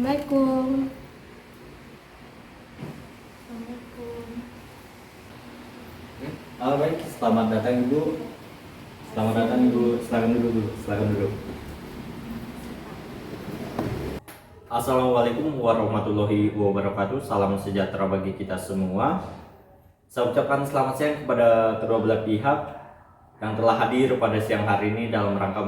Assalamualaikum. Assalamualaikum. Baik, selamat datang Ibu. Selamat datang Ibu. Silakan dulu. Silakan dulu. Assalamualaikum warahmatullahi wabarakatuh. Salam sejahtera bagi kita semua. Saya ucapkan selamat siang kepada kedua belah pihak yang telah hadir pada siang hari ini dalam rangka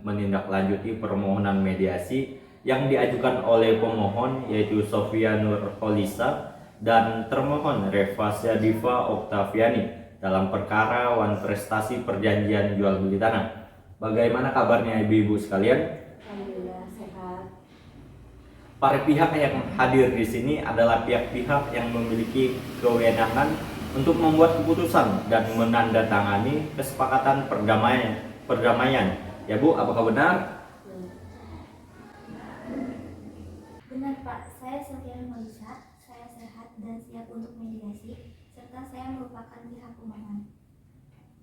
menindaklanjuti permohonan mediasi yang diajukan oleh pemohon yaitu Sofia Nurholisa dan termohon Reva Syadifa Oktaviani dalam perkara wan prestasi perjanjian jual beli tanah. Bagaimana kabarnya ibu-ibu sekalian? Alhamdulillah sehat. Para pihak yang hadir di sini adalah pihak-pihak yang memiliki kewenangan untuk membuat keputusan dan menandatangani kesepakatan perdamaian. Ya Bu, apakah benar? Benar Pak, saya Sofia Nurholisa, saya sehat dan siap untuk mediasi, serta saya merupakan pihak pemohon.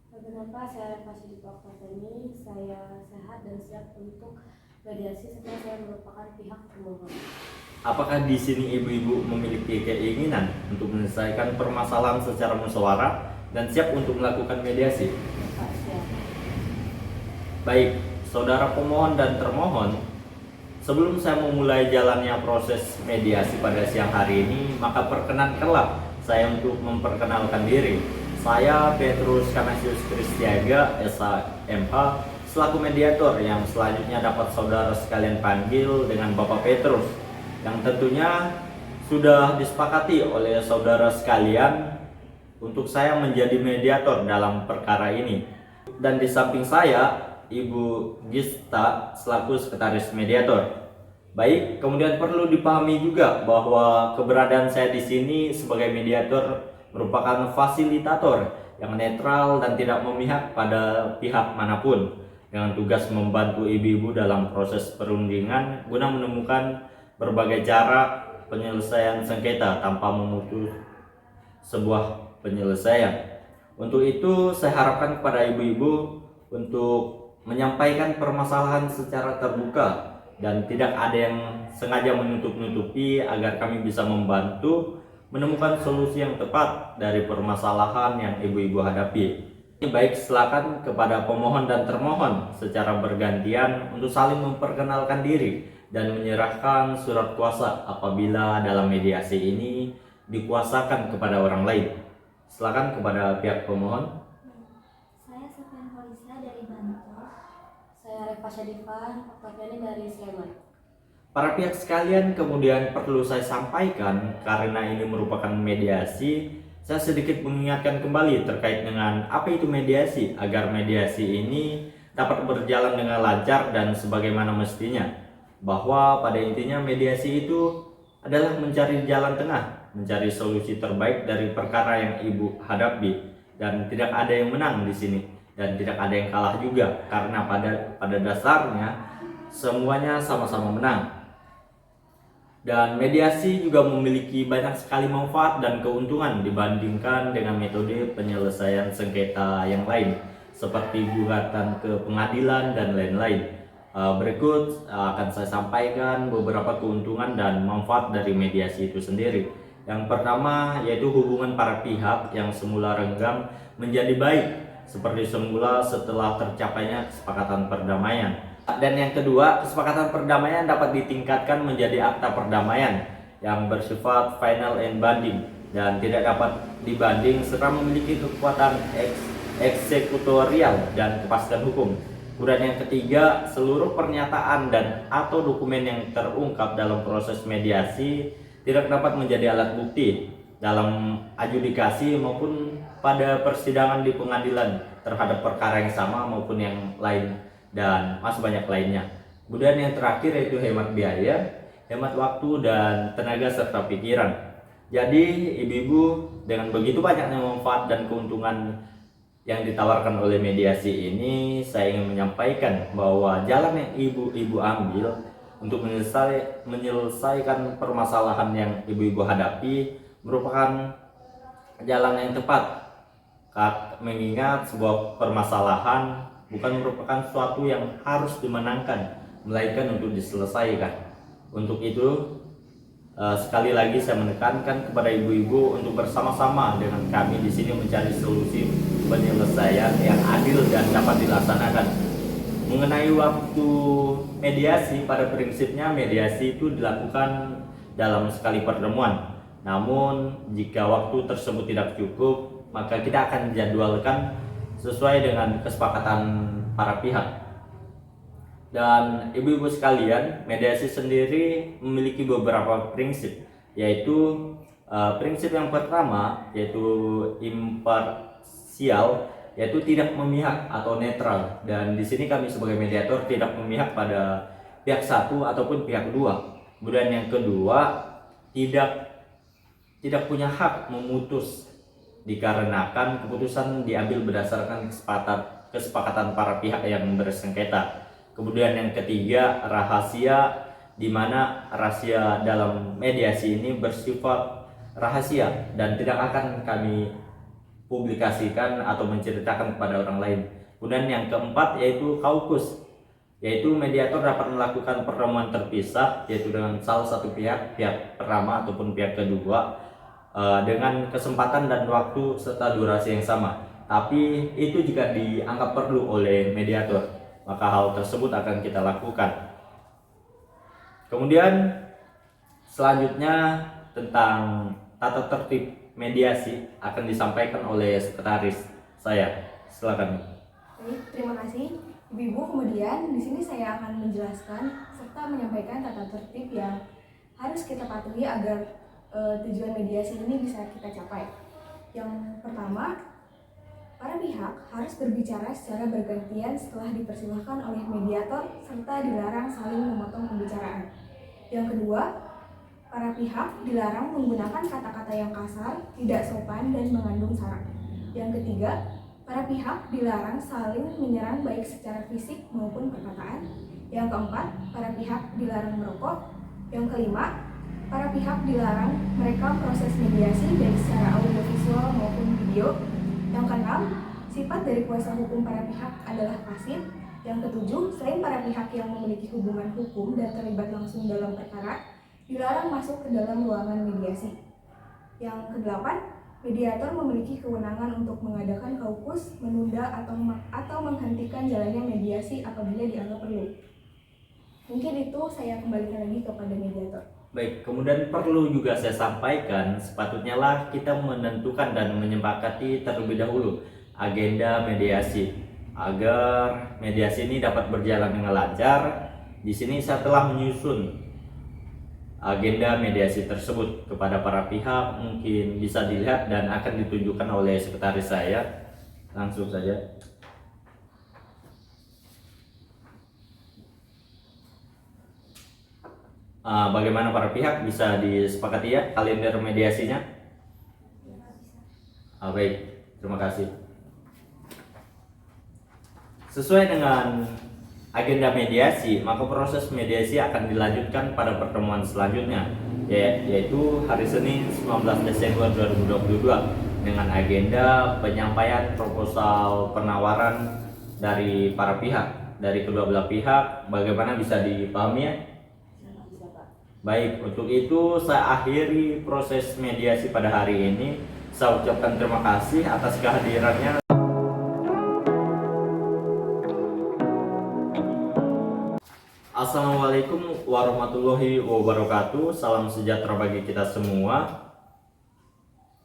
Benar Pak, saya Pasir Oktaviani, saya sehat dan siap untuk mediasi serta saya merupakan pihak pemohon. Apakah di sini ibu-ibu memiliki keinginan untuk menyelesaikan permasalahan secara musyawarah dan siap untuk melakukan mediasi? Pak, siap. Baik, saudara pemohon dan termohon, sebelum saya memulai jalannya proses mediasi pada siang hari ini, maka perkenankanlah saya untuk memperkenalkan diri. Saya Petrus Kanasius Kristiaga, SHMH, selaku mediator yang selanjutnya dapat saudara sekalian panggil dengan Bapak Petrus, yang tentunya sudah disepakati oleh saudara sekalian untuk saya menjadi mediator dalam perkara ini. Dan di samping saya, Ibu Gista selaku sekretaris mediator. Baik, kemudian perlu dipahami juga bahwa keberadaan saya di sini sebagai mediator merupakan fasilitator yang netral dan tidak memihak pada pihak manapun, dengan tugas membantu ibu-ibu dalam proses perundingan guna menemukan berbagai cara penyelesaian sengketa tanpa memutus sebuah penyelesaian. Untuk itu saya harapkan kepada ibu-ibu untuk menyampaikan permasalahan secara terbuka dan tidak ada yang sengaja menutup-nutupi agar kami bisa membantu menemukan solusi yang tepat dari permasalahan yang ibu-ibu hadapi. Baik, silakan kepada pemohon dan termohon secara bergantian untuk saling memperkenalkan diri dan menyerahkan surat kuasa apabila dalam mediasi ini dikuasakan kepada orang lain. Silakan kepada pihak pemohon. Saya Sofia Nurholisa dari Bantul. Saya Reva Syadifa Oktaviani dari Sleman. Para pihak sekalian, kemudian perlu saya sampaikan karena ini merupakan mediasi, saya sedikit mengingatkan kembali terkait dengan apa itu mediasi agar mediasi ini dapat berjalan dengan lancar dan sebagaimana mestinya. Bahwa pada intinya mediasi itu adalah mencari jalan tengah, mencari solusi terbaik dari perkara yang ibu hadapi, dan tidak ada yang menang di sini dan tidak ada yang kalah juga karena pada dasarnya semuanya sama-sama menang. Dan mediasi juga memiliki banyak sekali manfaat dan keuntungan dibandingkan dengan metode penyelesaian sengketa yang lain seperti gugatan ke pengadilan dan lain-lain. Berikut akan saya sampaikan beberapa keuntungan dan manfaat dari mediasi itu sendiri. Yang pertama yaitu hubungan para pihak yang semula renggang menjadi baik seperti semula setelah tercapainya kesepakatan perdamaian. Dan yang kedua, kesepakatan perdamaian dapat ditingkatkan menjadi akta perdamaian yang bersifat final and binding dan tidak dapat dibanding serta memiliki kekuatan eksekutorial dan kepastian hukum. Kemudian yang ketiga, seluruh pernyataan dan atau dokumen yang terungkap dalam proses mediasi tidak dapat menjadi alat bukti dalam adjudikasi maupun pada persidangan di pengadilan terhadap perkara yang sama maupun yang lain dan masih banyak lainnya. Kemudian yang terakhir yaitu hemat biaya, hemat waktu dan tenaga serta pikiran. Jadi ibu-ibu, dengan begitu banyaknya manfaat dan keuntungan yang ditawarkan oleh mediasi ini, saya ingin menyampaikan bahwa jalan yang ibu-ibu ambil untuk menyelesaikan permasalahan yang ibu-ibu hadapi merupakan jalan yang tepat, mengingat sebuah permasalahan bukan merupakan suatu yang harus dimenangkan, melainkan untuk diselesaikan. Untuk itu, Sekali lagi saya menekankan kepada ibu-ibu untuk bersama-sama dengan kami di sini mencari solusi penyelesaian yang adil dan dapat dilaksanakan. Mengenai waktu mediasi, pada prinsipnya mediasi itu dilakukan dalam sekali pertemuan. Namun jika waktu tersebut tidak cukup, maka kita akan jadwalkan sesuai dengan kesepakatan para pihak. Dan ibu-ibu sekalian, mediasi sendiri memiliki beberapa prinsip, yaitu prinsip yang pertama yaitu imparsial, yaitu tidak memihak atau netral. Dan di sini kami sebagai mediator tidak memihak pada pihak satu ataupun pihak kedua. Kemudian yang kedua, tidak punya hak memutus dikarenakan keputusan diambil berdasarkan kesepakatan para pihak yang bersengketa. Kemudian yang ketiga, rahasia, di mana rahasia dalam mediasi ini bersifat rahasia dan tidak akan kami publikasikan atau menceritakan kepada orang lain. Kemudian yang keempat yaitu kaukus, yaitu mediator dapat melakukan pertemuan terpisah yaitu dengan salah satu pihak pertama ataupun pihak kedua dengan kesempatan dan waktu serta durasi yang sama. Tapi itu jika dianggap perlu oleh mediator, maka hal tersebut akan kita lakukan. Kemudian selanjutnya tentang tata tertib mediasi akan disampaikan oleh sekretaris saya. Silakan. Baik, terima kasih Ibu-ibu. Kemudian di sini saya akan menjelaskan serta menyampaikan tata tertib yang harus kita patuhi agar tujuan mediasi ini bisa kita capai. Yang pertama, para pihak harus berbicara secara bergantian setelah dipersilahkan oleh mediator serta dilarang saling memotong pembicaraan. Yang kedua, para pihak dilarang menggunakan kata-kata yang kasar, tidak sopan, dan mengandung sara. Yang ketiga, para pihak dilarang saling menyerang baik secara fisik maupun perkataan. Yang keempat, para pihak dilarang merokok. Yang kelima, para pihak dilarang merekam proses mediasi baik secara audiovisual maupun video. Yang keenam, sifat dari kuasa hukum para pihak adalah pasif. Yang ketujuh, selain para pihak yang memiliki hubungan hukum dan terlibat langsung dalam perkara, dilarang masuk ke dalam ruangan mediasi. Yang kedelapan, mediator memiliki kewenangan untuk mengadakan kaukus, menunda atau menghentikan jalannya mediasi apabila dianggap perlu. Mungkin itu saya kembalikan lagi kepada mediator. Baik, kemudian perlu juga saya sampaikan, sepatutnya lah kita menentukan dan menyepakati terlebih dahulu agenda mediasi agar mediasi ini dapat berjalan dengan lancar. Di sini saya telah menyusun agenda mediasi tersebut kepada para pihak, mungkin bisa dilihat dan akan ditunjukkan oleh sekretaris saya. Langsung saja. Bagaimana para pihak, bisa disepakati ya kalender mediasinya? Baik, terima kasih. Sesuai dengan agenda mediasi, maka proses mediasi akan dilanjutkan pada pertemuan selanjutnya, yaitu hari Senin 19 Desember 2022 dengan agenda penyampaian proposal penawaran dari para pihak, dari kedua belah pihak. Bagaimana, bisa dipahami ya? Baik, untuk itu saya akhiri proses mediasi pada hari ini. Saya ucapkan terima kasih atas kehadirannya. Assalamualaikum warahmatullahi wabarakatuh. Salam sejahtera bagi kita semua.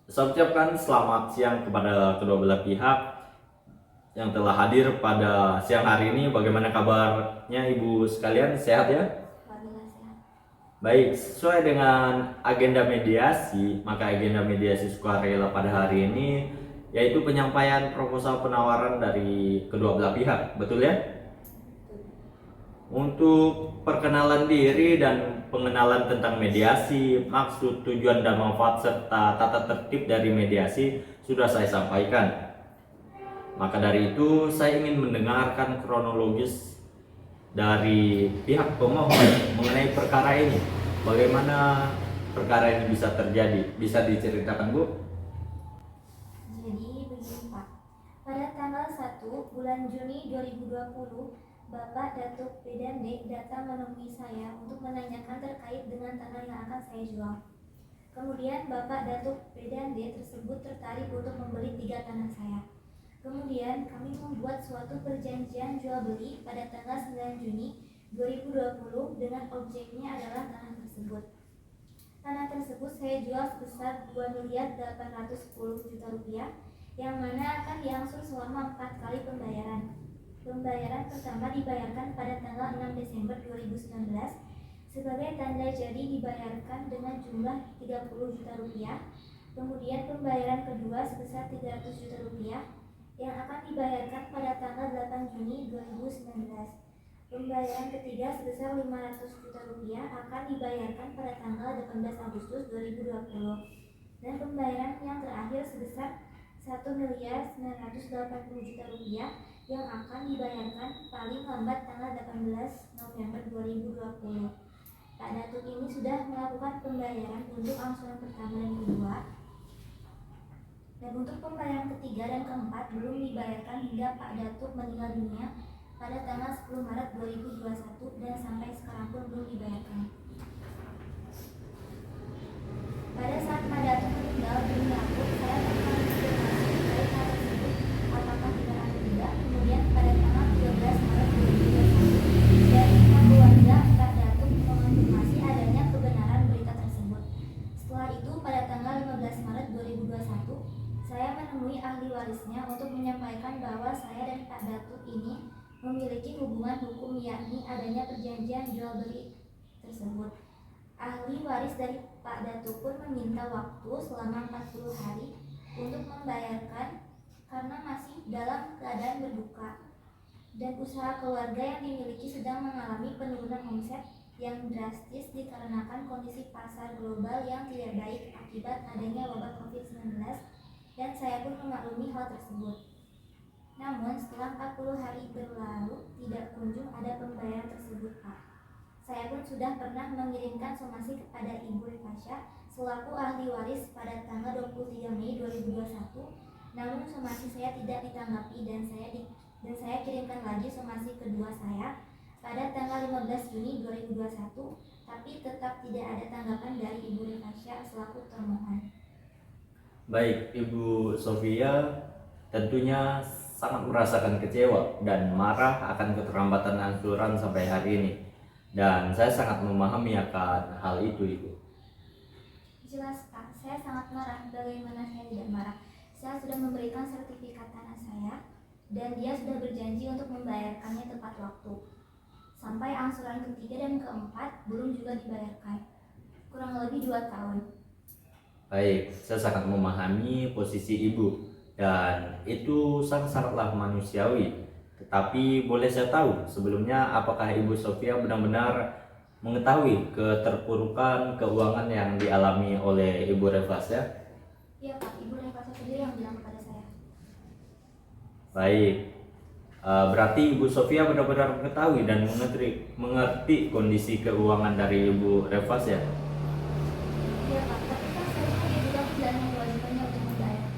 Saya ucapkan selamat siang kepada kedua belah pihak yang telah hadir pada siang hari ini. Bagaimana kabarnya ibu sekalian? Sehat ya? Baik, sesuai dengan agenda mediasi, maka agenda mediasi sukarela pada hari ini yaitu penyampaian proposal penawaran dari kedua belah pihak, betul ya? Untuk perkenalan diri dan pengenalan tentang mediasi, maksud, tujuan, dan manfaat serta tata tertib dari mediasi sudah saya sampaikan. Maka dari itu saya ingin mendengarkan kronologis dari pihak pemohon mengenai perkara ini. Bagaimana perkara ini bisa terjadi? Bisa diceritakan, Bu? Jadi begini Pak, pada tanggal 1 bulan Juni 2020 Bapak Datuk Bedande datang menemui saya untuk menanyakan terkait dengan tanah yang akan saya jual. Kemudian Bapak Datuk Bedande tersebut tertarik untuk membeli 3 tanah saya. Kemudian kami membuat suatu perjanjian jual beli pada tanggal 9 Juni 2020 dengan objeknya adalah tanah tersebut. Tanah tersebut saya jual sebesar 2.810.000.000 rupiah, yang mana akan diangsur selama 4 kali pembayaran. Pembayaran pertama dibayarkan pada tanggal 6 Desember 2019, sebagai tanda jadi dibayarkan dengan jumlah 30 juta rupiah. Kemudian pembayaran kedua sebesar 300 juta rupiah, yang akan dibayarkan pada tanggal 8 Juni 2019. Pembayaran ketiga sebesar 500 juta rupiah akan dibayarkan pada tanggal 18 Agustus 2020. Dan pembayaran yang terakhir sebesar 1.980.000.000 rupiah yang akan dibayarkan paling lambat tanggal 18 November 2020. Pak Datuk ini sudah melakukan pembayaran untuk angsuran pertama dan kedua. Dan untuk pembayaran ketiga dan keempat belum dibayarkan hingga Pak Datuk meninggal dunia pada tanggal 10 Maret 2021 dan sampai sekarang pun belum dibayarkan. Pada saat Pak Datuk meninggal dunia pun saya mengkonfirmasi terkait hal tersebut apakah benar atau tidak. Kemudian pada tanggal 13 Maret 2021 dari pihak keluarga Pak Datuk mengonfirmasi adanya kebenaran berita tersebut. Setelah itu pada tanggal 15 Maret 2021 saya menemui ahli warisnya untuk menyampaikan bahwa saya dan Pak Datuk ini memiliki hubungan hukum, yakni adanya perjanjian jual beli tersebut. Ahli waris dari Pak Datuk pun meminta waktu selama 40 hari untuk membayarkan karena masih dalam keadaan berduka, dan usaha keluarga yang dimiliki sedang mengalami penurunan omset yang drastis dikarenakan kondisi pasar global yang tidak baik akibat adanya wabah COVID-19, dan saya pun memaklumi hal tersebut. Namun setelah 40 hari berlalu tidak kunjung ada pembayaran tersebut, Pak. Saya pun sudah pernah mengirimkan somasi kepada Ibu Revasya selaku ahli waris pada tanggal 23 Mei 2021. Namun somasi saya tidak ditanggapi dan saya kirimkan lagi somasi kedua saya pada tanggal 15 Juni 2021, tapi tetap tidak ada tanggapan dari Ibu Revasya selaku termohon. Baik, Ibu Sofia tentunya sangat merasakan kecewa dan marah akan keterlambatan angsuran sampai hari ini. Dan saya sangat memahami akan hal itu, Ibu. Jelas, Pak. Saya sangat marah. Bagaimana saya tidak marah? Saya sudah memberikan sertifikat tanah saya dan dia sudah berjanji untuk membayarkannya tepat waktu. Sampai angsuran ketiga dan keempat belum juga dibayarkan. Kurang lebih 2 tahun. Baik, saya sangat memahami posisi Ibu. Dan itu sangatlah manusiawi. Tetapi boleh saya tahu sebelumnya apakah Ibu Sofia benar-benar mengetahui keterpurukan keuangan yang dialami oleh Ibu Revasya? Iya, Pak. Ibu Revasya sendiri yang bilang kepada saya. Baik, berarti Ibu Sofia benar-benar mengetahui dan mengerti kondisi keuangan dari Ibu Revasya. Iya, Pak. Tapi kan seharusnya Ibu Datuk tidak mewajibkannya untuk membayar.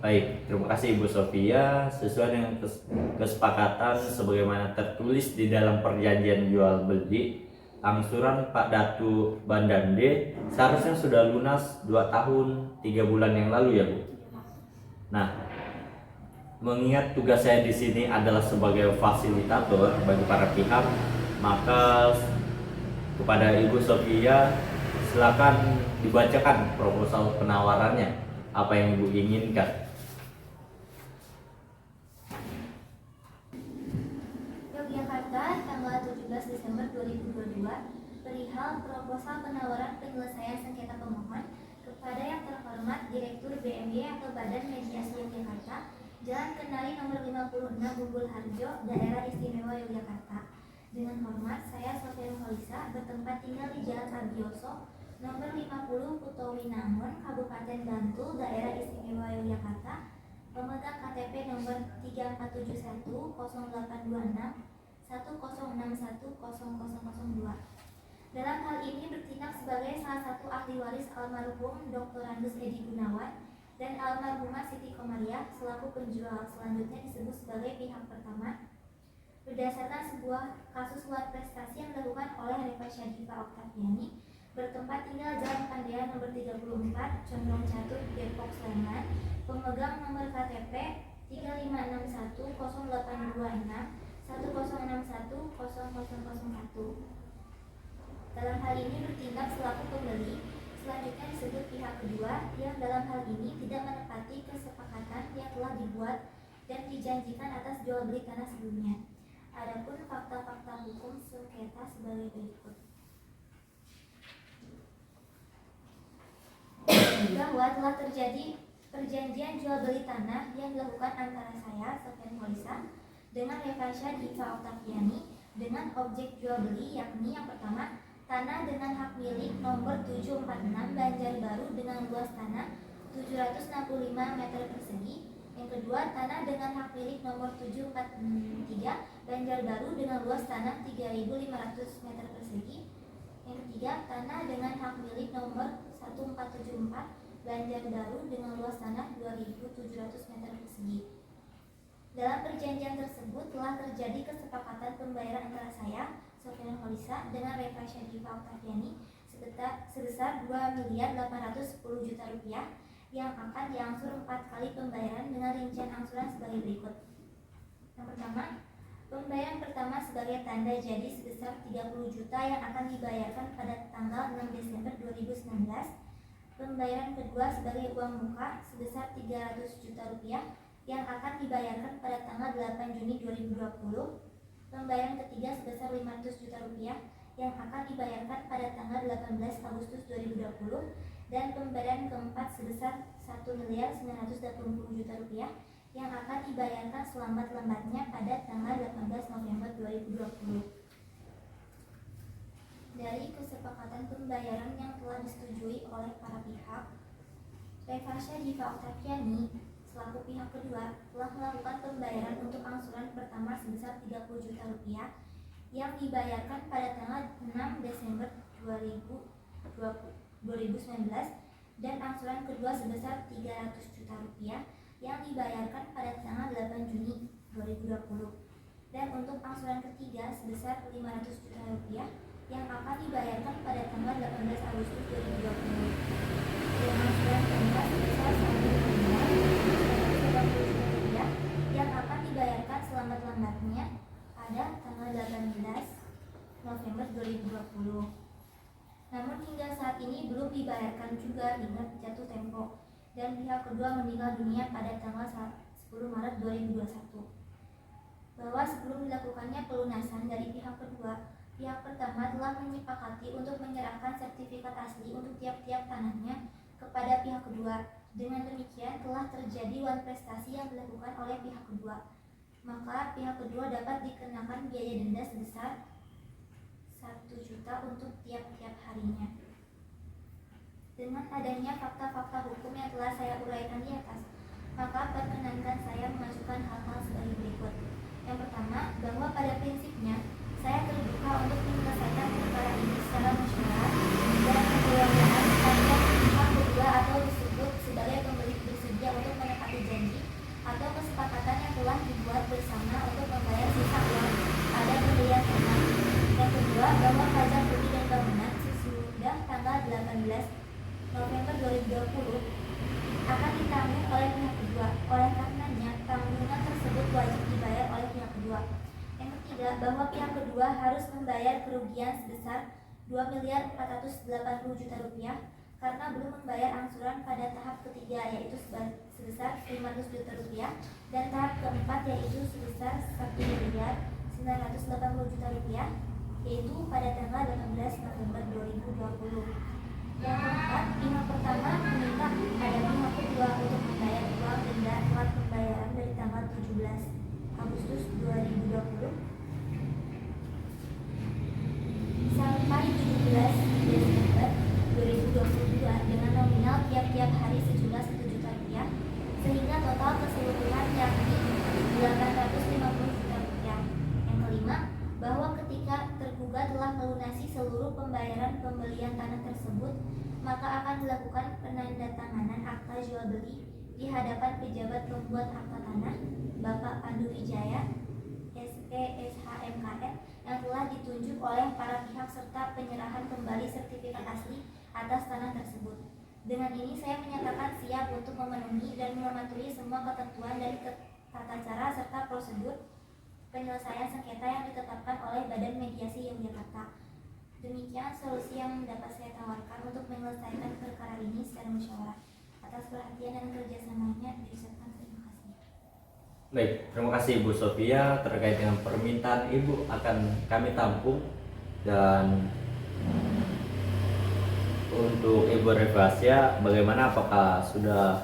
Baik, terima kasih Ibu Sofia. Sesuai dengan kesepakatan sebagaimana tertulis di dalam perjanjian jual beli, angsuran Pak Datuk Bandande seharusnya sudah lunas 2 tahun 3 bulan yang lalu ya Bu. Nah, mengingat tugas saya di sini adalah sebagai fasilitator bagi para pihak, maka kepada Ibu Sofia silakan dibacakan proposal penawarannya, apa yang Ibu inginkan. Yogyakarta, tanggal 17 Desember 2022, perihal proposal penawaran penyelesaian sengketa pemohon kepada yang terhormat Direktur BMY atau Badan Mediasi Yogyakarta, Jalan Kenari nomor 56 Bubul Harjo, Daerah Istimewa Yogyakarta. Dengan hormat, saya Sofia Nurholisa, bertempat tinggal di Jalan Abioso, nomor 50 Putowinangun, Kabupaten Bantul, Daerah Istimewa Yogyakarta, pemegang KTP nomor 34710826 10610002. Dalam hal ini bertindak sebagai salah satu ahli waris almarhum Dr. Randus Edi Gunawan dan almarhumah Siti Komariah selaku penjual. Selanjutnya disebut sebagai pihak pertama. berdasarkan sebuah kasus luar prestasi yang dilakukan oleh Reva Syadifa Oktaviani, bertempat tinggal Jalan Pandean nomor 34, Condong Catur, Depok, Sleman, pemegang nomor KTP 3561082610610001. Dalam hal ini bertindak selaku pembeli. Selanjutnya disebut pihak kedua yang dalam hal ini tidak menepati kesepakatan yang telah dibuat dan dijanjikan atas jual beli tanah sebelumnya. Adapun fakta-fakta hukum sengketa sebagai berikut. Bahwa telah terjadi perjanjian jual beli tanah yang dilakukan antara saya, Sofian Holisa, dengan Reva Syadifa Oktaviani dengan objek jual beli, yakni yang pertama, tanah dengan hak milik nomor 746 Banjarbaru dengan luas tanah 765 meter persegi. Yang kedua, tanah dengan hak milik nomor 743 Banjarbaru dengan luas tanah 3.500 meter persegi. Yang ketiga, tanah dengan hak milik nomor 1474 Banjarbaru dengan luas tanah 2.700 meter persegi. Dalam perjanjian tersebut telah terjadi kesepakatan pembayaran antara saya, Sofian Holisa, dengan Reva Syadifa Oktaviani sebesar 2.810.000.000 rupiah yang akan diangsur 4 kali pembayaran dengan rincian angsuran sebagai berikut. Yang pertama, pembayaran pertama sebagai tanda jadi sebesar 30 juta yang akan dibayarkan pada tanggal 6 Desember 2019. Pembayaran kedua sebagai uang muka sebesar 300 juta rupiah yang akan dibayarkan pada tanggal 8 Juni 2020. Pembayaran ketiga sebesar 500 juta rupiah yang akan dibayarkan pada tanggal 18 Agustus 2020 dan pembayaran keempat sebesar 1.980.000.000 rupiah yang akan dibayarkan selambat-lambatnya pada tanggal 18 November 2020. Dari kesepakatan pembayaran yang telah disetujui oleh para pihak, Reva Syadifa Oktaviani selaku pihak kedua telah melakukan pembayaran untuk angsuran pertama sebesar 30 juta rupiah yang dibayarkan pada tanggal 6 Desember 2019 dan angsuran kedua sebesar 300 juta rupiah yang dibayarkan pada tanggal 8 Juni 2020 dan untuk angsuran ketiga sebesar 500 juta rupiah yang akan dibayarkan pada tanggal 18 Agustus 2020 dan angsuran keempat sebesar 1.980.000.000 yang akan dibayarkan selambat-lambatnya pada tanggal 18 November 2020. Namun hingga saat ini belum dibayarkan juga hingga jatuh tempo dan pihak kedua meninggal dunia pada tanggal 10 Maret 2021. Bahwa sebelum dilakukannya pelunasan dari pihak kedua, pihak pertama telah menyepakati untuk menyerahkan sertifikat asli untuk tiap-tiap tanahnya kepada pihak kedua. Dengan demikian telah terjadi wan prestasi yang dilakukan oleh pihak kedua. Maka pihak kedua dapat dikenakan biaya denda sebesar 1 juta untuk tiap-tiap harinya. Dengan adanya fakta-fakta hukum yang telah saya uraikan di atas, maka perkenankan saya mengajukan hal-hal sebagai berikut. Yang pertama, bahwa pada prinsipnya saya terbuka untuk menyelesaikan perkara ini secara musyawarah dan kemudian jika pihak kedua atau disebut sebagai pembeli bersedia untuk menepati janji atau kesepakatan yang telah dibuat bersama untuk membayar sisa uang pada pembelian tanah. Yang kedua, bahwa pajak bumi dan bangunan sesudah tanggal 18 November 2020 akan ditanggung oleh pihak kedua. Oleh karenanya, tanggungan tersebut wajib dibayar oleh pihak kedua. Yang ketiga, bahwa pihak kedua harus membayar kerugian sebesar 2.480.000.000 rupiah karena belum membayar angsuran pada tahap ketiga yaitu sebesar 500 juta rupiah dan tahap keempat yaitu sebesar 1.980.000.000 rupiah yaitu pada tanggal 18 November 2020. Yang keempat, pihak pertama meminta pada pihak kedua untuk membayar uang denda telat pembayaran dari tanggal 17 Agustus 2020 sampai 17 Desember 2022 dengan nominal tiap-tiap hari sejumlah 1 juta rupiah sehingga total keseluruhan yakni 850 juta rupiah. Yang kelima, bahwa ketika tergugat telah melunasi seluruh pembayaran pembelian tanah tersebut, maka akan dilakukan penandatanganan akta jual beli di hadapan pejabat pembuat akta tanah, Bapak Pandu Wijaya, PSHMKN yang telah ditunjuk oleh para pihak serta penyerahan kembali sertifikat asli atas tanah tersebut. Dengan ini saya menyatakan siap untuk memenuhi dan mematuhi semua ketentuan dari tata cara serta prosedur penyelesaian sengketa yang ditetapkan oleh Badan Mediasi Yogyakarta. Demikian solusi yang dapat saya tawarkan untuk menyelesaikan perkara ini secara musyawarah. Atas perhatian dan kerjasamanya diucapkan terima kasih. Baik, terima kasih Ibu Sofia. Terkait dengan permintaan Ibu akan kami tampung, dan untuk Ibu Revasia, bagaimana, apakah sudah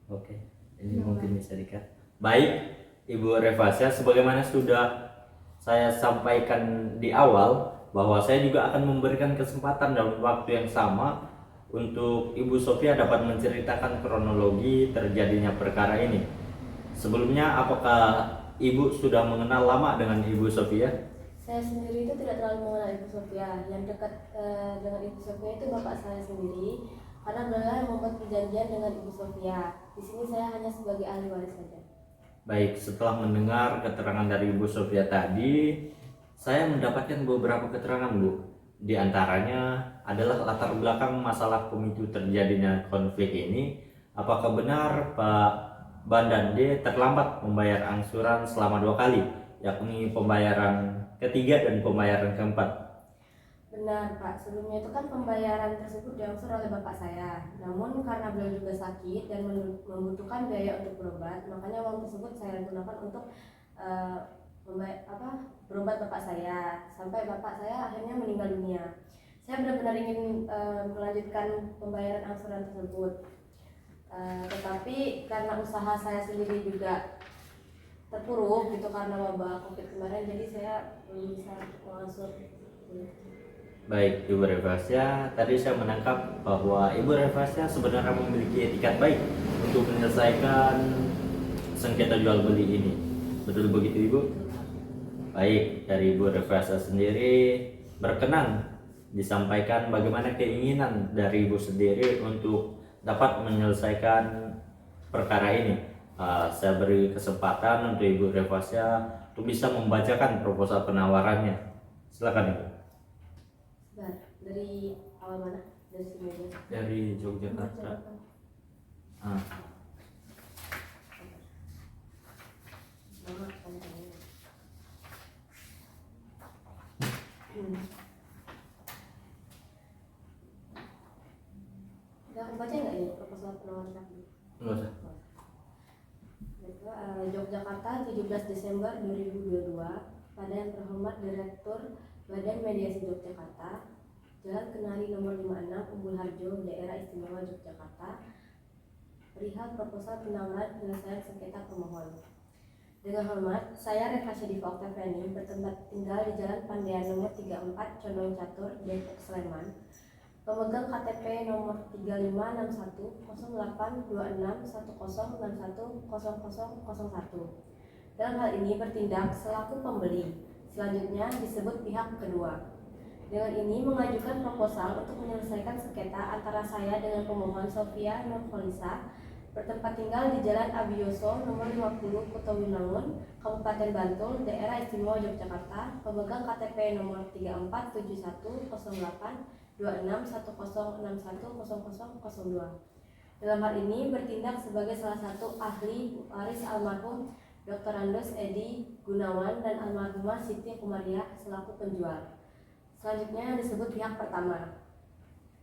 oke? Ini mungkin bisa dikat. Baik, Ibu Revasia, sebagaimana sudah saya sampaikan di awal, bahwa saya juga akan memberikan kesempatan dalam waktu yang sama untuk Ibu Sofia dapat menceritakan kronologi terjadinya perkara ini. Sebelumnya, apakah Ibu sudah mengenal lama dengan Ibu Sofia? Saya sendiri itu tidak terlalu mengenal Ibu Sofia. Yang dekat dengan Ibu Sofia itu bapak saya sendiri, karena beliau yang membuat perjanjian dengan Ibu Sofia. Di sini saya hanya sebagai ahli waris saja. Baik, setelah mendengar keterangan dari Ibu Sofia tadi, saya mendapatkan beberapa keterangan, Bu. Di antaranya adalah latar belakang masalah pemicu terjadinya konflik ini. Apakah benar Pak Bandande terlambat membayar angsuran selama 2 kali, yakni pembayaran ketiga dan pembayaran keempat? Benar Pak, sebelumnya itu kan pembayaran tersebut diangsur oleh bapak saya. Namun karena beliau juga sakit dan membutuhkan biaya untuk berobat, makanya uang tersebut saya gunakan untuk berobat bapak saya, sampai bapak saya akhirnya meninggal dunia. Saya benar-benar ingin melanjutkan pembayaran angsuran tersebut, tetapi karena usaha saya sendiri juga terpuruk gitu karena wabah COVID kemarin, jadi saya belum bisa mengangsur. Baik, Ibu Revasia, tadi saya menangkap bahwa Ibu Revasia sebenarnya memiliki etikat baik untuk menyelesaikan sengketa jual beli ini. Betul begitu, Ibu? Baik, dari Ibu Revasia sendiri berkenan disampaikan bagaimana keinginan dari Ibu sendiri untuk dapat menyelesaikan perkara ini. Saya beri kesempatan untuk Ibu Revasia untuk bisa membacakan proposal penawarannya. Silakan, Ibu. Dari awal mana? Dari sini aja. Dari Yogyakarta. Udah aku baca nggak ini proposal penawaran tadi? Enggak usah. Yogyakarta 17 Desember 2022. Pada yang terhormat Direktur Badan Mediasi Yogyakarta, Jalan Kenari nomor 56, Umbul Harjo, Daerah Istimewa Yogyakarta, perihal proposal penawaran penyelesaian sengketa pemohon. Dengan hormat, saya Revasia Diva Oktaviani, bertempat tinggal di Jalan Pandean nomor 34, Condong Catur, Depok, Sleman. Pemegang KTP nomor 3561082610610001. Dalam hal ini bertindak selaku pembeli. Selanjutnya disebut pihak kedua. Dengan ini mengajukan proposal untuk menyelesaikan sengketa antara saya dengan pemohon Sofia Nurholisa, bertempat tinggal di Jalan Abiyosho nomor 50, Kutowinangun, Kabupaten Bantul, Daerah Istimewa Yogyakarta, pemegang KTP nomor 3471082610610002. Dalam hal ini bertindak sebagai salah satu ahli waris almarhum Dr. Andos Edi Gunawan dan almarhumah Siti Kumariah selaku penjual. Selanjutnya disebut pihak pertama.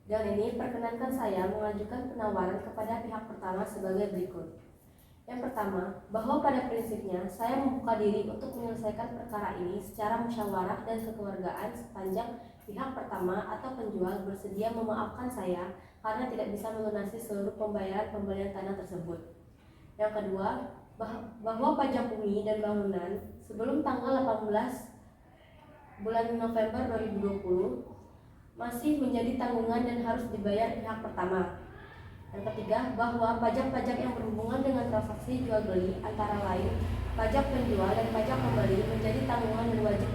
Dan ini perkenankan saya mengajukan penawaran kepada pihak pertama sebagai berikut. Yang pertama, bahwa pada prinsipnya saya membuka diri untuk menyelesaikan perkara ini secara musyawarah dan kekeluargaan sepanjang pihak pertama atau penjual bersedia memaafkan saya karena tidak bisa melunasi seluruh pembayaran tanah tersebut. Yang kedua, bahwa pajak bumi dan bangunan sebelum tanggal 18 bulan November 2020 masih menjadi tanggungan dan harus dibayar pihak pertama. Yang ketiga, bahwa pajak-pajak yang berhubungan dengan transaksi jual beli antara lain pajak penjual dan pajak pembeli menjadi tanggungan dan wajib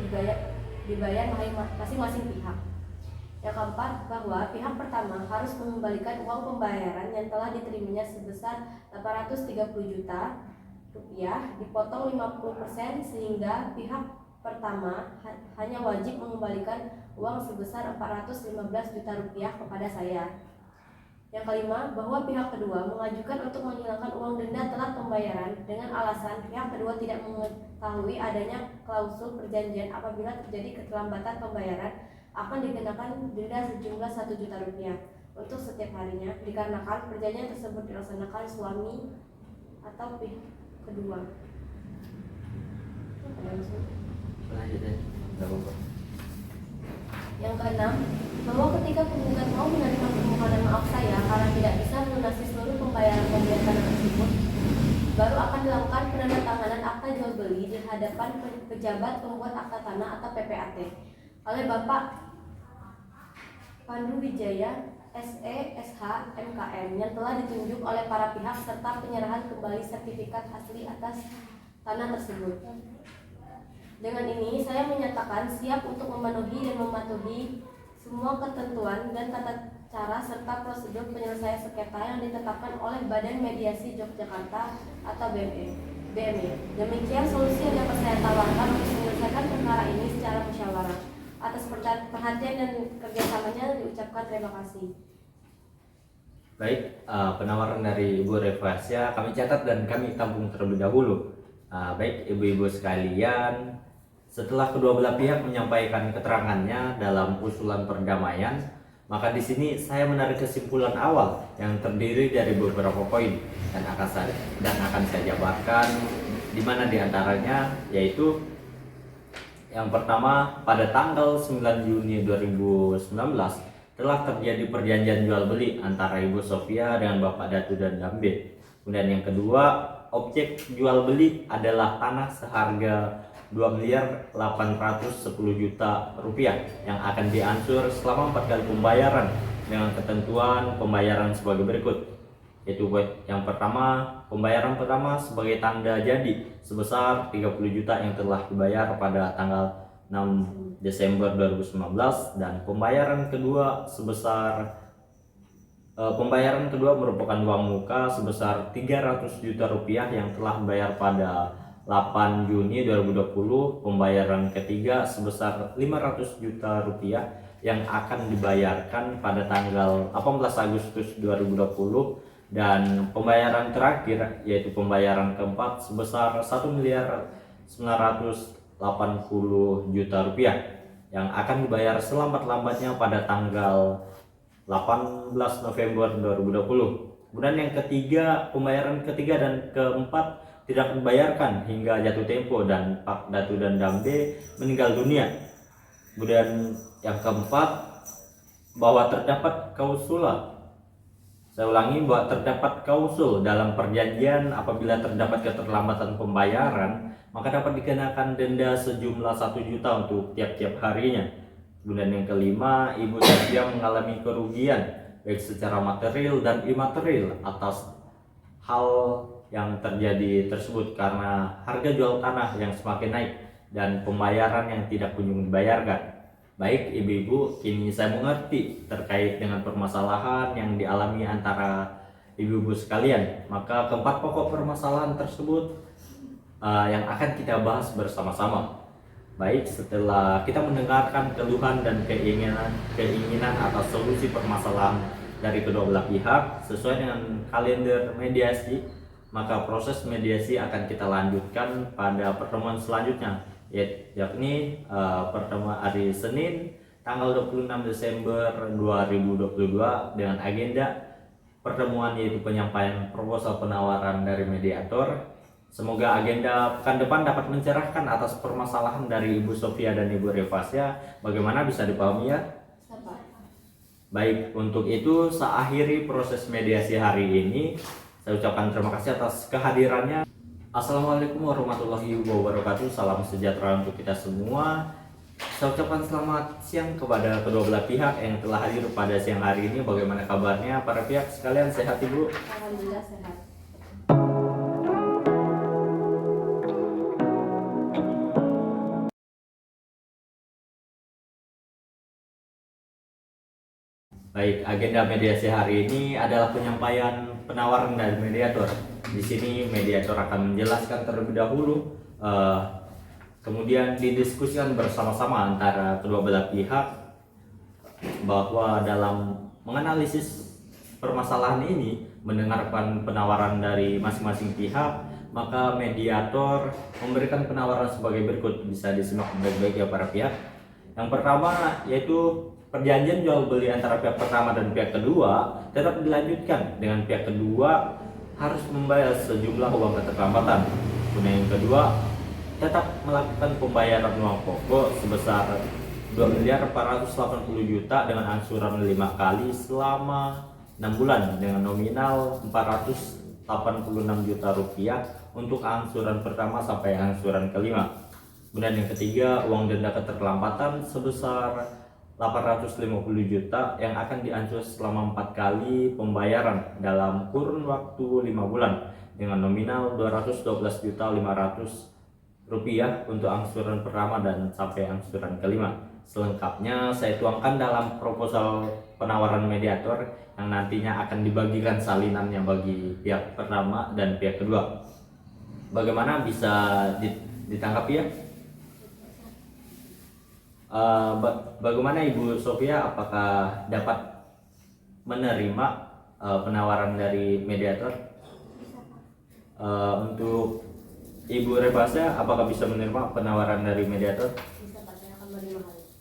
dibayar masing-masing pihak. Yang keempat, bahwa pihak pertama harus mengembalikan uang pembayaran yang telah diterimanya sebesar 830 juta dipotong 50% sehingga pihak pertama hanya wajib mengembalikan uang sebesar 415 juta rupiah kepada saya. Yang kelima, bahwa pihak kedua mengajukan untuk menghilangkan uang denda telat pembayaran dengan alasan pihak kedua tidak mengetahui adanya klausul perjanjian apabila terjadi keterlambatan pembayaran akan dikenakan denda sejumlah 1 juta rupiah untuk setiap harinya dikarenakan perjanjian tersebut dilaksanakan suami atau pihak kedua. Yang keenam, bahwa ketika penggugat mau menerima permohonan maaf saya karena tidak bisa melunasi seluruh pembayaran pembelian tanah tersebut, baru akan dilakukan penandatanganan akta jual beli di hadapan pejabat pembuat akta tanah atau PPAT oleh Bapak Pandu Wijaya SE SH MKM yang telah ditunjuk oleh para pihak serta penyerahan kembali sertifikat asli atas tanah tersebut. Dengan ini, saya menyatakan siap untuk memenuhi dan mematuhi semua ketentuan dan tata cara serta prosedur penyelesaian sengketa yang ditetapkan oleh Badan Mediasi Yogyakarta atau BME. Demikian solusi yang dapat saya tawarkan untuk menyelesaikan perkara ini secara musyawarah. Atas perhatian dan kerjasamanya diucapkan terima kasih. Baik, penawaran dari Ibu Refasya kami catat dan kami tampung terlebih dahulu. Baik ibu-ibu sekalian, setelah kedua belah pihak menyampaikan keterangannya dalam usulan perdamaian, maka di sini saya menarik kesimpulan awal yang terdiri dari beberapa poin dan akan saya jabarkan, di mana diantaranya yaitu yang pertama, pada tanggal 9 Juni 2019 telah terjadi perjanjian jual beli antara Ibu Sofia dengan Bapak Datu dan Dambe. Kemudian yang kedua, objek jual beli adalah tanah seharga 2.810 juta rupiah yang akan diansur selama 4 kali pembayaran dengan ketentuan pembayaran sebagai berikut, yaitu yang pertama, pembayaran pertama sebagai tanda jadi sebesar 30 juta yang telah dibayar pada tanggal 6 Desember 2019 dan pembayaran kedua merupakan uang muka sebesar 300 juta rupiah yang telah dibayar pada 8 Juni 2020, pembayaran ketiga sebesar 500 juta rupiah yang akan dibayarkan pada tanggal 18 Agustus 2020 dan pembayaran terakhir yaitu pembayaran keempat sebesar 1.980 juta rupiah yang akan dibayar selambat-lambatnya pada tanggal 18 November 2020. Kemudian yang ketiga, pembayaran ketiga dan keempat tidak dibayarkan hingga jatuh tempo dan Pak Datu dan Dambe meninggal dunia. Kemudian yang keempat, bahwa terdapat klausula. Saya ulangi, bahwa terdapat klausul dalam perjanjian apabila terdapat keterlambatan pembayaran, maka dapat dikenakan denda sejumlah 1 juta untuk tiap-tiap harinya. Kemudian yang kelima, Ibu Sofia mengalami kerugian baik secara material dan imaterial atas hal yang terjadi tersebut karena harga jual tanah yang semakin naik dan pembayaran yang tidak kunjung dibayarkan. Baik ibu-ibu, kini saya mengerti terkait dengan permasalahan yang dialami antara ibu-ibu sekalian. Maka keempat pokok permasalahan tersebut yang akan kita bahas bersama-sama. Baik, setelah kita mendengarkan keluhan dan keinginan atas solusi permasalahan dari kedua belah pihak sesuai dengan kalender mediasi, maka proses mediasi akan kita lanjutkan pada pertemuan selanjutnya, yakni pertemuan hari Senin tanggal 26 Desember 2022 dengan agenda pertemuan yaitu penyampaian proposal penawaran dari mediator. Semoga agenda pekan depan dapat mencerahkan atas permasalahan dari Ibu Sofia dan Ibu Refasya. Bagaimana, bisa dipahami ya? Baik, untuk itu saya akhiri proses mediasi hari ini. Saya ucapkan terima kasih atas kehadirannya. Assalamualaikum warahmatullahi wabarakatuh. Salam sejahtera untuk kita semua. Saya ucapkan selamat siang kepada kedua belah pihak yang telah hadir pada siang hari ini. Bagaimana kabarnya para pihak sekalian? Sehat Ibu? Alhamdulillah sehat. Baik, agenda mediasi hari ini adalah penyampaian penawaran dari mediator. Di sini mediator akan menjelaskan terlebih dahulu, kemudian didiskusikan bersama-sama antara kedua belah pihak bahwa dalam menganalisis permasalahan ini, mendengarkan penawaran dari masing-masing pihak, maka mediator memberikan penawaran sebagai berikut. Bisa disimak baik-baik ya para pihak. Yang pertama yaitu perjanjian jual beli antara pihak pertama dan pihak kedua tetap dilanjutkan dengan pihak kedua harus membayar sejumlah uang keterlambatan. Kemudian yang kedua, tetap melakukan pembayaran uang pokok sebesar 2.480 juta dengan angsuran 5 kali selama 6 bulan dengan nominal 486 juta rupiah untuk angsuran pertama sampai angsuran kelima. Kemudian yang ketiga, uang denda keterlambatan sebesar 850 juta yang akan diancur selama 4 kali pembayaran dalam kurun waktu 5 bulan dengan nominal 212.500 rupiah untuk angsuran pertama dan sampai angsuran kelima. Selengkapnya saya tuangkan dalam proposal penawaran mediator yang nantinya akan dibagikan salinannya bagi pihak pertama dan pihak kedua. Bagaimana, bisa ditanggapi ya? Bagaimana Ibu Sofia, apakah dapat menerima penawaran dari mediator? Untuk Ibu Revasya, apakah bisa menerima penawaran dari mediator? Bisa Pak, saya akan menerima hal itu.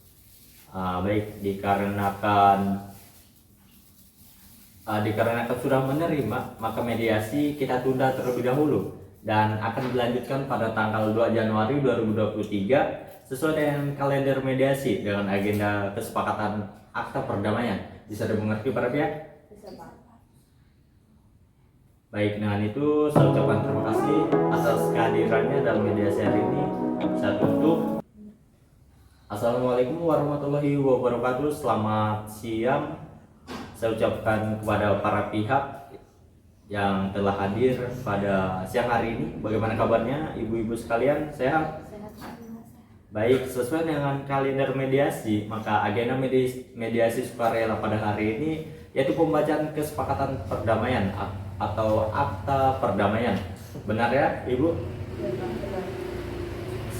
Baik, dikarenakan sudah menerima, maka mediasi kita tunda terlebih dahulu dan akan dilanjutkan pada tanggal 2 Januari 2023 sesuai dengan kalender mediasi dengan agenda kesepakatan akta perdamaian. Bisa dimengerti para pihak? Bisa Pak. Baik, dengan itu saya ucapkan terima kasih atas kehadirannya dalam mediasi hari ini. Saya tutup. Assalamualaikum warahmatullahi wabarakatuh. Selamat siang. Saya ucapkan kepada para pihak yang telah hadir pada siang hari ini. Bagaimana kabarnya ibu-ibu sekalian? Sehat? Sehat Pak. Baik, sesuai dengan kalender mediasi, maka agenda mediasi sukarela pada hari ini yaitu pembacaan kesepakatan perdamaian atau akta perdamaian. Benar ya, Ibu? Benar.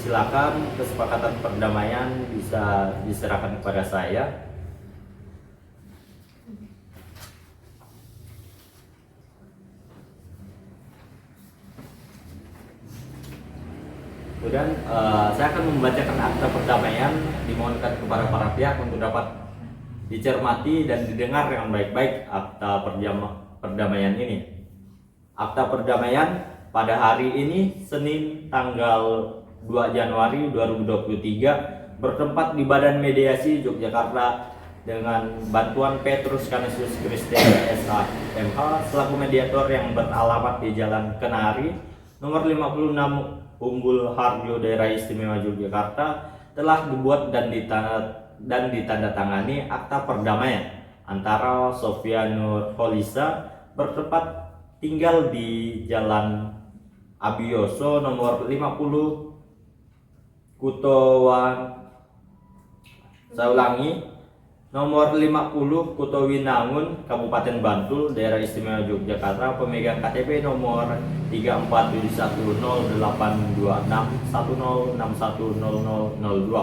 Silakan, kesepakatan perdamaian bisa diserahkan kepada saya. Kemudian saya akan membacakan akta perdamaian, dimohonkan kepada para pihak untuk dapat dicermati dan didengar dengan baik-baik akta perdamaian ini. Akta perdamaian pada hari ini Senin tanggal 2 Januari 2023 bertempat di Badan Mediasi Yogyakarta dengan bantuan Petrus Canisius Christian SHMH selaku mediator yang beralamat di Jalan Kenari nomor 56 Umbul Harjo, Daerah Istimewa Yogyakarta, telah dibuat dan ditandatangani akta perdamaian antara Sofia Nurholisa bertempat tinggal di Jalan Abioso nomor 50 nomor 50 Kutowinangun, Kabupaten Bantul, Daerah Istimewa Yogyakarta, pemegang KTP nomor 3471082610610002.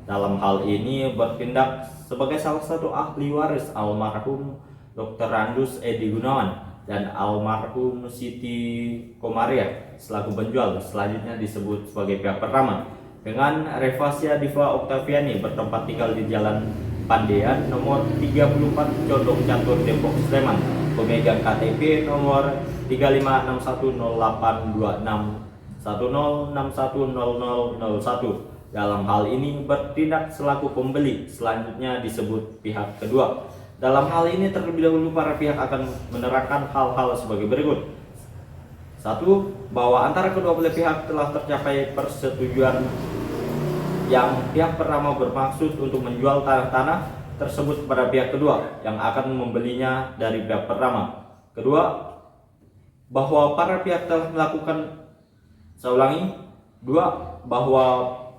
Dalam hal ini bertindak sebagai salah satu ahli waris almarhum Dr. Andus Edi Gunawan dan almarhum Siti Komaria selaku penjual, selanjutnya disebut sebagai pihak pertama, dengan Revasya Diva Oktaviani bertempat tinggal di Jalan Pandean nomor 34 Condong Catur, Depok, Sleman, pemegang KTP nomor 35610810610001. Dalam hal ini bertindak selaku pembeli, selanjutnya disebut pihak kedua. Dalam hal ini terlebih dahulu para pihak akan menerangkan hal-hal sebagai berikut. 1. Bahwa antara kedua belah pihak telah tercapai persetujuan yang pihak pertama bermaksud untuk menjual tanah-tanah tersebut kepada pihak kedua yang akan membelinya dari pihak pertama. Kedua, bahwa para pihak telah melakukan, bahwa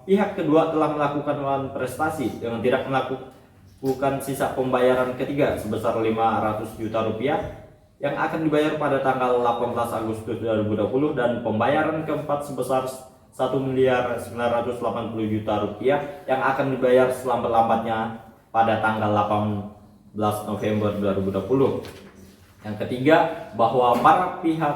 pihak kedua telah melakukan prestasi dengan tidak melakukan sisa pembayaran ketiga sebesar 500 juta rupiah yang akan dibayar pada tanggal 18 Agustus 2020 dan pembayaran keempat sebesar 1.980 juta rupiah yang akan dibayar selambat-lambatnya pada tanggal 18 November 2020. Yang ketiga, bahwa para pihak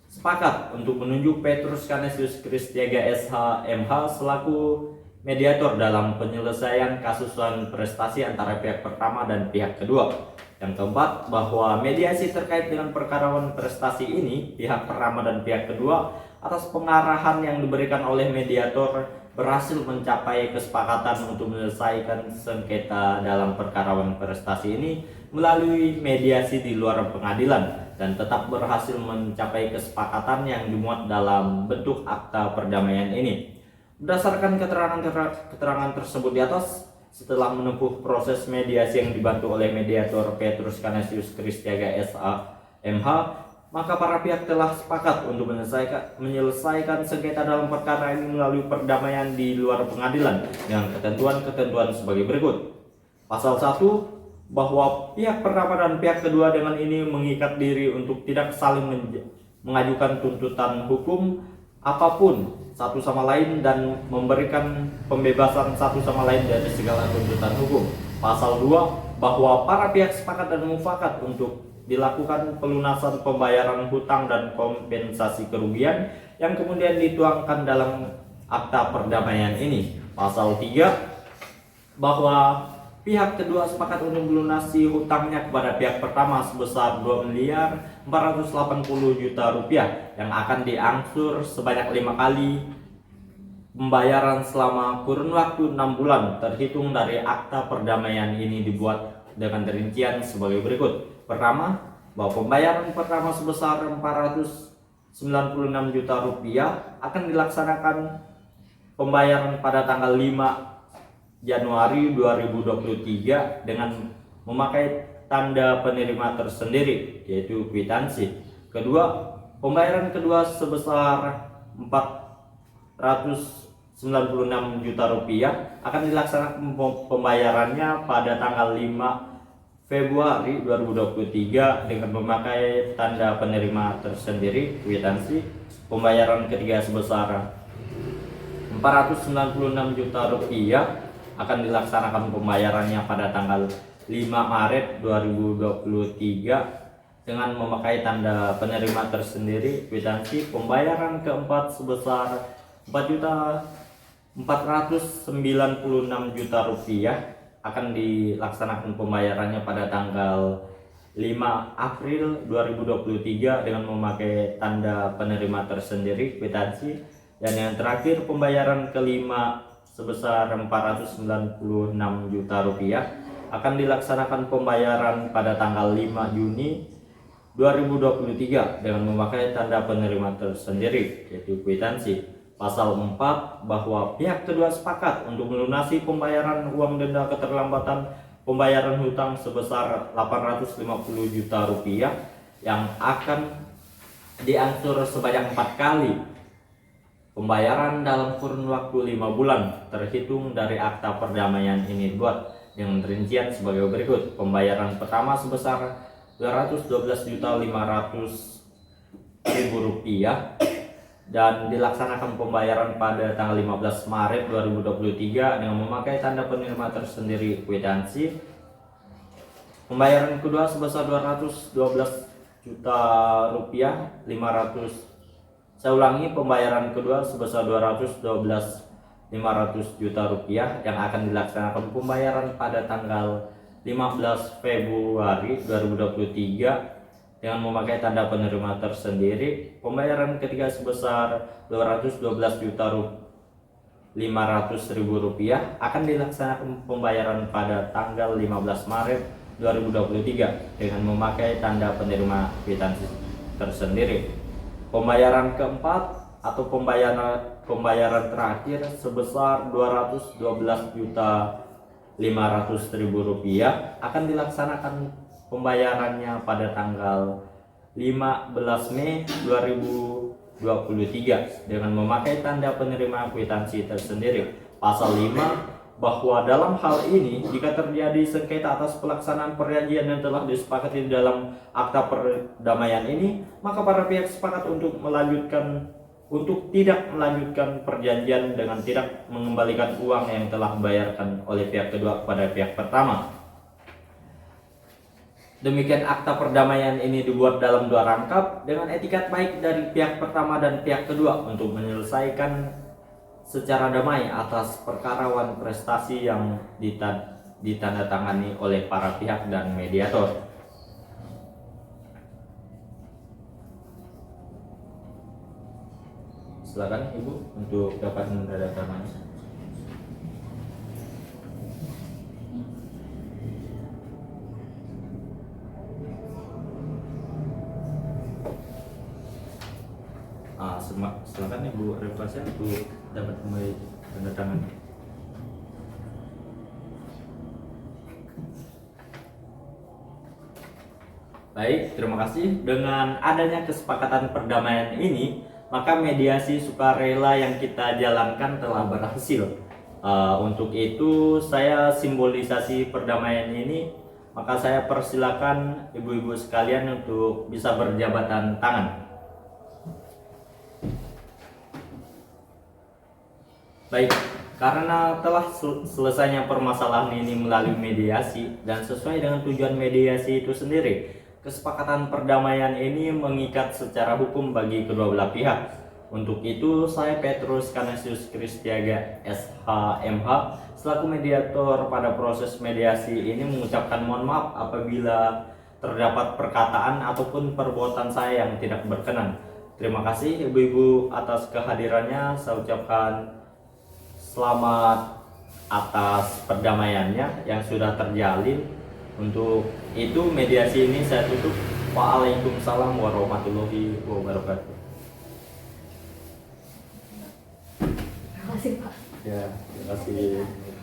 sepakat untuk menunjuk Petrus Canisius Kristiaga SH.MH selaku mediator dalam penyelesaian kasus dan prestasi antara pihak pertama dan pihak kedua. Yang keempat, bahwa mediasi terkait dengan perkara prestasi ini, pihak pertama dan pihak kedua atas pengarahan yang diberikan oleh mediator berhasil mencapai kesepakatan untuk menyelesaikan sengketa dalam perkara prestasi ini melalui mediasi di luar pengadilan dan tetap berhasil mencapai kesepakatan yang dimuat dalam bentuk akta perdamaian ini. Berdasarkan keterangan tersebut di atas, setelah menempuh proses mediasi yang dibantu oleh mediator Petrus Canisius Kristiaga SH.MH, maka para pihak telah sepakat untuk menyelesaikan sengketa dalam perkara ini melalui perdamaian di luar pengadilan dengan ketentuan-ketentuan sebagai berikut. Pasal 1, bahwa pihak pertama dan pihak kedua dengan ini mengikat diri untuk tidak saling mengajukan tuntutan hukum apapun satu sama lain dan memberikan pembebasan satu sama lain dari segala tuntutan hukum. Pasal 2, bahwa para pihak sepakat dan mufakat untuk dilakukan pelunasan pembayaran hutang dan kompensasi kerugian yang kemudian dituangkan dalam akta perdamaian ini. Pasal 3, bahwa pihak kedua sepakat untuk melunasi hutangnya kepada pihak pertama sebesar 2.480 juta rupiah yang akan diangsur sebanyak 5 kali pembayaran selama kurun waktu 6 bulan terhitung dari akta perdamaian ini dibuat dengan rincian sebagai berikut. Pertama, bahwa pembayaran pertama sebesar 496 juta rupiah akan dilaksanakan pembayaran pada tanggal 5 Januari 2023 dengan memakai tanda penerima tersendiri yaitu kwitansi. Kedua, pembayaran kedua sebesar 496 juta rupiah akan dilaksanakan pembayarannya pada tanggal 5 Februari 2023 dengan memakai tanda penerima tersendiri kwitansi. Pembayaran ketiga sebesar 496 juta rupiah akan dilaksanakan pembayarannya pada tanggal 5 Maret 2023 dengan memakai tanda penerima tersendiri kwitansi. Pembayaran keempat sebesar 4.496 juta rupiah akan dilaksanakan pembayarannya pada tanggal 5 April 2023 dengan memakai tanda penerima tersendiri kwitansi. Dan yang terakhir, pembayaran kelima sebesar 496 juta rupiah akan dilaksanakan pembayaran pada tanggal 5 Juni 2023 dengan memakai tanda penerima tersendiri yaitu kwitansi. Pasal 4, bahwa pihak kedua sepakat untuk melunasi pembayaran uang denda keterlambatan pembayaran hutang sebesar 850 juta rupiah yang akan diangsur sebanyak 4 kali pembayaran dalam kurun waktu 5 bulan terhitung dari akta perdamaian ini dibuat dengan rincian sebagai berikut. Pembayaran pertama sebesar 212.500.000 rupiah dan dilaksanakan pembayaran pada tanggal 15 Maret 2023 dengan memakai tanda penerima tersendiri kwitansi. Pembayaran kedua sebesar 212 juta rupiah 500. Saya ulangi, pembayaran kedua sebesar 212.500 juta rupiah yang akan dilaksanakan pembayaran pada tanggal 15 Februari 2023 dengan memakai tanda penerima tersendiri. Pembayaran ketiga sebesar 212.500.000 rupiah akan dilaksanakan pembayaran pada tanggal 15 Maret 2023 dengan memakai tanda penerima kwitansi tersendiri. Pembayaran keempat atau pembayaran terakhir sebesar 212.500.000 rupiah akan dilaksanakan pembayarannya pada tanggal 15 Mei 2023 dengan memakai tanda penerima kwitansi tersendiri. Pasal 5, bahwa dalam hal ini jika terjadi sengketa atas pelaksanaan perjanjian yang telah disepakati dalam akta perdamaian ini, maka para pihak sepakat untuk tidak melanjutkan perjanjian dengan tidak mengembalikan uang yang telah dibayarkan oleh pihak kedua kepada pihak pertama. Demikian akta perdamaian ini dibuat dalam 2 rangkap dengan etikat baik dari pihak pertama dan pihak kedua untuk menyelesaikan secara damai atas perkarawan prestasi yang ditandatangani oleh para pihak dan mediator. Silakan Ibu untuk dapat menandatangani. Silakan Ibu Revasa untuk dapat kembali tanda tangan. Baik, terima kasih. Dengan adanya kesepakatan perdamaian ini, maka mediasi sukarela yang kita jalankan telah berhasil. Untuk itu saya simbolisasi perdamaian ini, maka saya persilakan ibu-ibu sekalian untuk bisa berjabatan tangan. Baik, karena telah selesainya permasalahan ini melalui mediasi dan sesuai dengan tujuan mediasi itu sendiri, kesepakatan perdamaian ini mengikat secara hukum bagi kedua belah pihak. Untuk itu, saya Petrus Canisius Kristiaga SH.MH selaku mediator pada proses mediasi ini mengucapkan mohon maaf apabila terdapat perkataan ataupun perbuatan saya yang tidak berkenan. Terima kasih ibu-ibu atas kehadirannya. Saya ucapkan selamat atas perdamaiannya yang sudah terjalin. Untuk itu mediasi ini saya tutup. Waalaikumsalam warahmatullahi wabarakatuh. Terima kasih Pak. Ya, terima kasih.